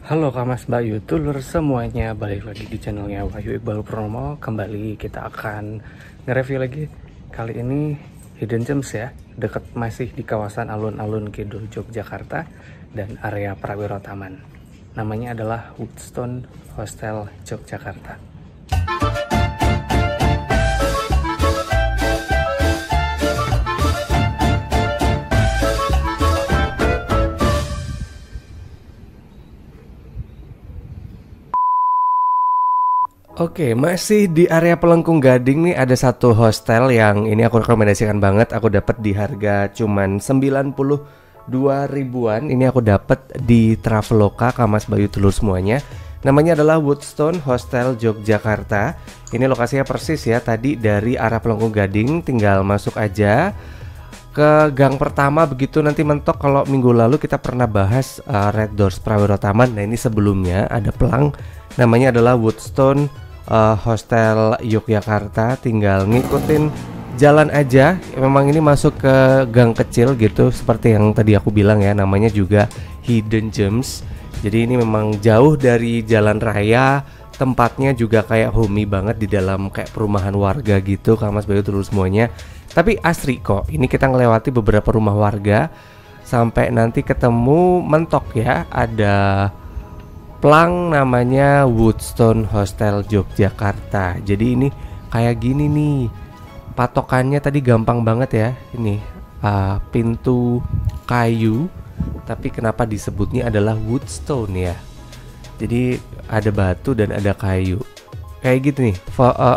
Halo Kamas Bayu Tulur semuanya, balik lagi di channelnya Wahyu Iqbal Purnomo. Kembali kita akan nge-review lagi. Kali ini Hidden Gems ya, deket masih di kawasan alun-alun Kidul Yogyakarta dan area Prawiro Taman. Namanya adalah Woodstone Hostel Yogyakarta. Oke, masih di area Pelengkung Gading nih, ada satu hostel yang ini aku rekomendasikan banget. Aku dapat di harga cuman 92 ribuan. Ini aku dapat di Traveloka, Kamas Bayu Telur semuanya. Namanya adalah Woodstone Hostel Yogyakarta. Ini lokasinya persis ya, tadi dari arah Pelengkung Gading tinggal masuk aja ke gang pertama begitu, nanti mentok. Kalau minggu lalu kita pernah bahas Red Doors Prawiro Taman. Nah, ini sebelumnya ada pelang namanya adalah Woodstone Hostel Yogyakarta. Tinggal ngikutin jalan aja. Memang ini masuk ke gang kecil gitu, seperti yang tadi aku bilang ya, namanya juga Hidden Gems. Jadi ini memang jauh dari jalan raya. Tempatnya juga kayak homey banget, di dalam kayak perumahan warga gitu, Kamas Bayu Telur semuanya. Tapi asri kok. Ini kita ngelewati beberapa rumah warga sampai nanti ketemu mentok ya, ada plang namanya Woodstone Hostel Yogyakarta. Jadi ini kayak gini nih patokannya, tadi gampang banget ya. Ini pintu kayu, tapi kenapa disebutnya adalah Woodstone ya. Jadi ada batu dan ada kayu kayak gitu nih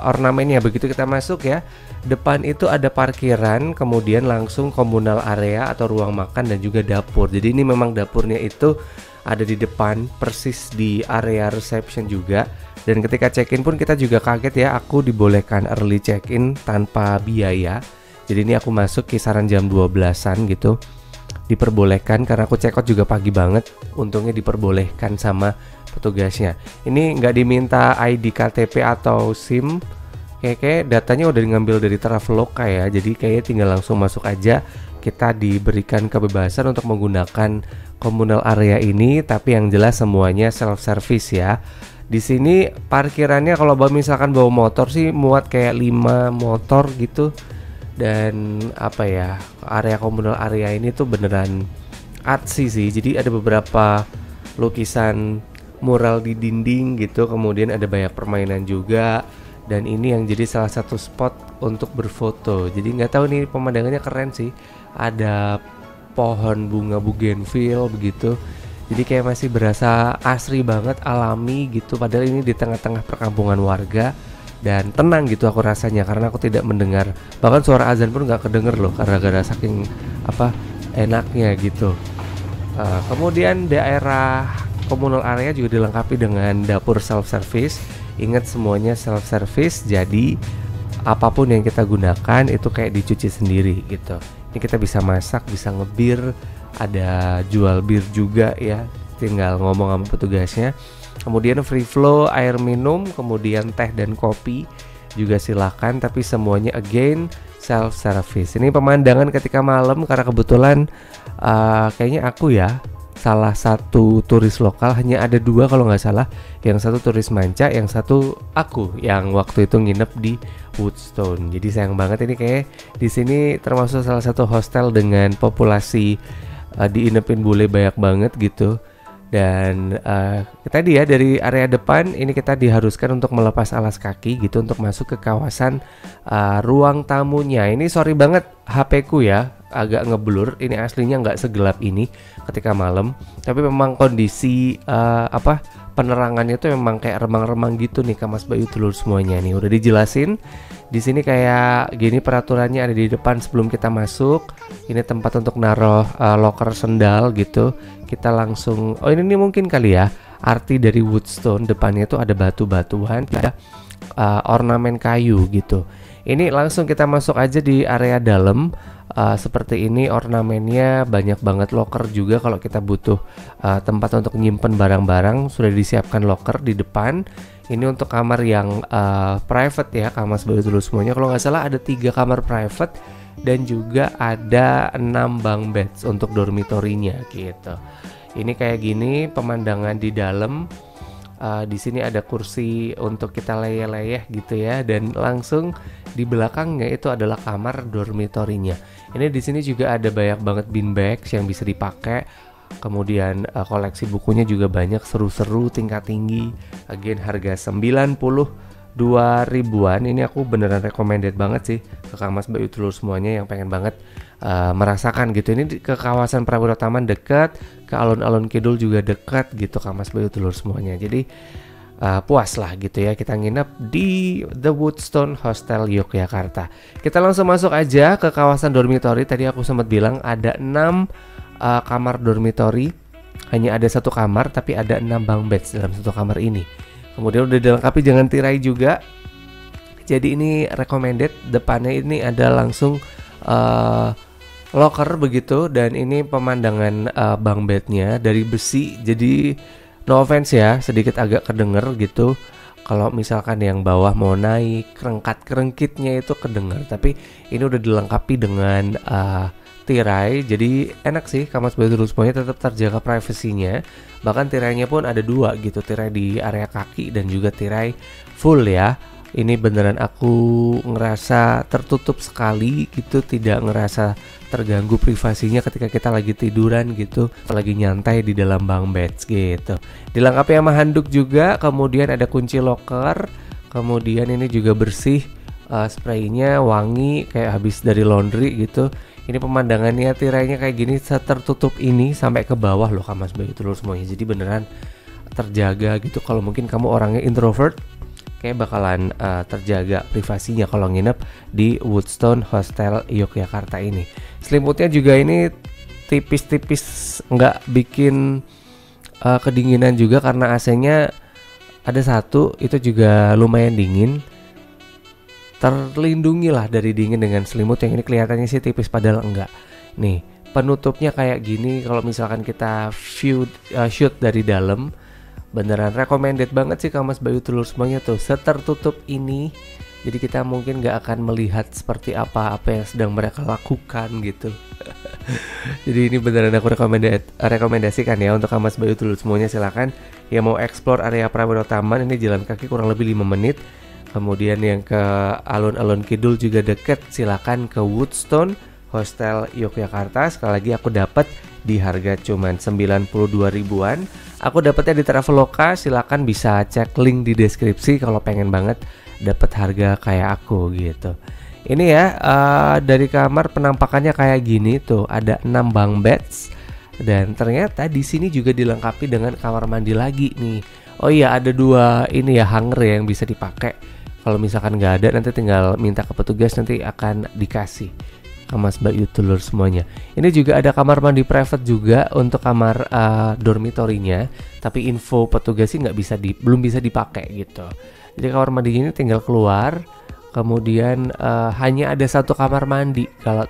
ornamennya. Begitu kita masuk ya, depan itu ada parkiran, kemudian langsung komunal area atau ruang makan dan juga dapur. Jadi ini memang dapurnya itu ada di depan persis di area reception juga. Dan ketika check-in pun kita juga kaget ya, aku dibolehkan early check-in tanpa biaya. Jadi ini aku masuk kisaran jam 12-an gitu, diperbolehkan karena aku check out juga pagi banget. Untungnya diperbolehkan sama petugasnya. Ini nggak diminta ID KTP atau SIM. Kayak datanya udah ngambil dari Traveloka ya. Jadi kayaknya tinggal langsung masuk aja. Kita diberikan kebebasan untuk menggunakan komunal area ini, tapi yang jelas semuanya self service ya. Di sini parkirannya kalau misalkan bawa motor sih muat kayak 5 motor gitu. Dan apa ya, area komunal area ini tuh beneran artsy sih. Jadi ada beberapa lukisan mural di dinding gitu, kemudian ada banyak permainan juga. Dan ini yang jadi salah satu spot untuk berfoto. Jadi nggak tahu nih, pemandangannya keren sih. Ada pohon bunga bougainville begitu. Jadi kayak masih berasa asri banget, alami gitu. Padahal ini di tengah-tengah perkampungan warga. Dan tenang gitu aku rasanya, karena aku tidak mendengar, bahkan suara azan pun nggak kedenger loh, karena gara saking enaknya gitu. Kemudian daerah komunal area juga dilengkapi dengan dapur self service. Ingat semuanya self service, jadi apapun yang kita gunakan itu kayak dicuci sendiri gitu. Ini kita bisa masak, bisa ngebir, ada jual bir juga ya, tinggal ngomong sama petugasnya. Kemudian free flow air minum, kemudian teh dan kopi juga silakan, tapi semuanya again self service. Ini pemandangan ketika malam, karena kebetulan kayaknya aku ya salah satu turis lokal, hanya ada 2 kalau nggak salah. Yang satu turis manca, yang satu aku yang waktu itu nginep di Woodstone. Jadi sayang banget, ini kayak di sini termasuk salah satu hostel dengan populasi diinepin bule banyak banget gitu. Dan tadi ya dari area depan ini kita diharuskan untuk melepas alas kaki gitu untuk masuk ke kawasan ruang tamunya. Ini sorry banget HP ku ya agak ngeblur. Ini aslinya nggak segelap ini ketika malam, tapi memang kondisi penerangannya itu memang kayak remang-remang gitu nih, Kamas Bayu Telur semuanya nih. Udah dijelasin di sini kayak gini peraturannya, ada di depan sebelum kita masuk. Ini tempat untuk naruh loker sendal gitu. Kita langsung, ini nih mungkin kali ya arti dari Woodstone, depannya itu ada batu-batuan, ada ornamen kayu gitu. Ini langsung kita masuk aja di area dalam. Seperti ini ornamennya, banyak banget loker juga kalau kita butuh tempat untuk nyimpen barang-barang. Sudah disiapkan loker di depan. Ini untuk kamar yang private ya, Kamas Bayu dulu semuanya. Kalau nggak salah ada 3 kamar private dan juga ada 6 bunk beds untuk dormitorinya gitu. Ini kayak gini pemandangan di dalam. Di sini ada kursi untuk kita leyeh-leyeh gitu ya, dan langsung di belakangnya itu adalah kamar dormitorinya. Ini di sini juga ada banyak banget beanbags yang bisa dipakai. Kemudian koleksi bukunya juga banyak, seru-seru, tingkat tinggi. Again harga 92 ribuan. Ini aku beneran recommended banget sih ke Kang Mas Bayu Telur semuanya yang pengen banget merasakan gitu. Ini ke kawasan Prawiro Taman dekat, ke alun-alun Kidul juga dekat gitu Kang Mas Bayu Telur semuanya. Jadi puas lah gitu ya kita nginep di The Woodstone Hostel Yogyakarta. Kita langsung masuk aja ke kawasan dormitory. Tadi aku sempat bilang ada 6 kamar dormitory. Hanya ada satu kamar tapi ada 6 bunk beds dalam satu kamar ini. Kemudian udah dilengkapi dengan tirai juga. Jadi ini recommended. Depannya ini ada langsung locker begitu, dan ini pemandangan bunk bednya dari besi. Jadi no offense ya, sedikit agak kedenger gitu. Kalau misalkan yang bawah mau naik, kerengkat-kerengkitnya itu kedenger. Tapi ini udah dilengkapi dengan tirai, jadi enak sih. Kang Mas Bayu Telur semuanya tetap terjaga privasinya. Bahkan tirainya pun ada 2 gitu, tirai di area kaki dan juga tirai full ya. Ini beneran aku ngerasa tertutup sekali gitu, tidak ngerasa terganggu privasinya ketika kita lagi tiduran gitu, lagi nyantai di dalam bunk beds gitu. Dilengkapi sama handuk juga, kemudian ada kunci locker, kemudian ini juga bersih, spraynya wangi kayak habis dari laundry gitu. Ini pemandangannya tirainya kayak gini tertutup ini sampai ke bawah loh Kang Mas Bayu Telur semuanya. Jadi beneran terjaga gitu. Kalau mungkin kamu orangnya introvert, kayak bakalan terjaga privasinya kalau nginep di Woodstone Hostel Yogyakarta ini. Selimutnya juga ini tipis-tipis, nggak bikin kedinginan juga karena AC-nya ada satu, itu juga lumayan dingin. Terlindungi lah dari dingin dengan selimut yang ini kelihatannya sih tipis padahal enggak. Nih penutupnya kayak gini, kalau misalkan kita shoot dari dalam, beneran recommended banget sih Kang Mas Bayu Telur semuanya tuh. Setertutup ini, jadi kita mungkin gak akan melihat seperti apa yang sedang mereka lakukan gitu. Jadi ini beneran aku rekomendasikan ya untuk Kang Mas Bayu Telur semuanya. Silakan yang mau explore area Prawiro Taman, ini jalan kaki kurang lebih 5 menit. Kemudian yang ke alun-alun Kidul juga deket, silakan ke Woodstone Hostel Yogyakarta. Sekali lagi aku dapat di harga cuman 92 ribuan. Aku dapatnya di Traveloka, silakan bisa cek link di deskripsi kalau pengen banget dapat harga kayak aku gitu. Ini ya dari kamar penampakannya kayak gini tuh, ada 6 bunk beds, dan ternyata di sini juga dilengkapi dengan kamar mandi lagi nih. Oh iya, ada 2 ini ya hanger ya yang bisa dipakai. Kalau misalkan nggak ada, nanti tinggal minta ke petugas, nanti akan dikasih Kang Mas Bayu Telur semuanya. Ini juga ada kamar mandi private juga untuk kamar dormitorinya, tapi info petugas sih belum bisa dipakai gitu. Jadi kamar mandi ini tinggal keluar, kemudian hanya ada 1 kamar mandi kalau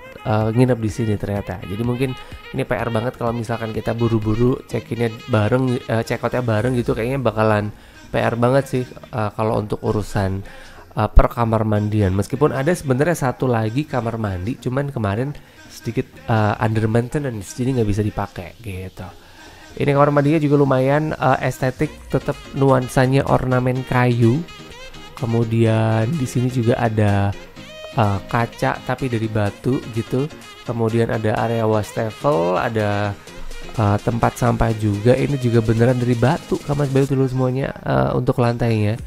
nginep di sini ternyata. Jadi mungkin ini PR banget kalau misalkan kita buru-buru check-innya bareng, check-outnya bareng gitu, kayaknya bakalan PR banget sih kalau untuk urusan per kamar mandian. Meskipun ada sebenarnya 1 lagi kamar mandi, cuman kemarin sedikit under maintenance, jadi nggak bisa dipakai gitu. Ini kamar mandinya juga lumayan estetik, tetap nuansanya ornamen kayu. Kemudian di sini juga ada kaca tapi dari batu gitu. Kemudian ada area wastafel, ada tempat sampah juga. Ini juga beneran dari batu Kang Mas Bayu Telur semuanya. Untuk lantainya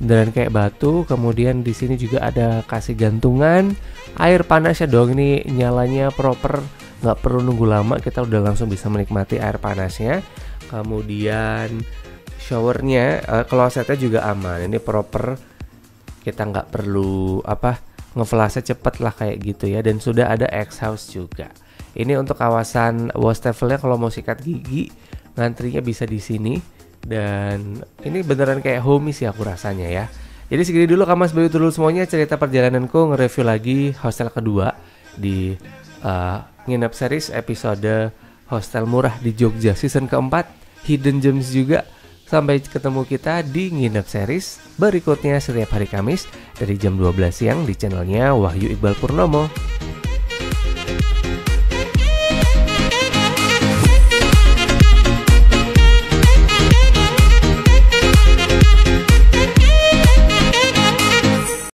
beneran kayak batu. Kemudian di sini juga ada kasih gantungan. Air panasnya dong, ini nyalanya proper, nggak perlu nunggu lama, kita udah langsung bisa menikmati air panasnya. Kemudian showernya, klosetnya juga aman, ini proper, kita nggak perlu ngeflashnya cepet lah kayak gitu ya. Dan sudah ada exhaust juga. Ini untuk kawasan wastafelnya, kalau mau sikat gigi ngantrinya bisa di sini. Dan ini beneran kayak homey sih aku rasanya ya. Jadi segini dulu Kang Mas Bayu Telur semuanya cerita perjalananku nge-review lagi hostel kedua di nginep series episode hostel murah di Jogja season keempat, Hidden Gems juga. Sampai ketemu kita di nginep series berikutnya setiap hari Kamis dari jam 12 siang di channelnya Wahyu Iqbal Purnomo.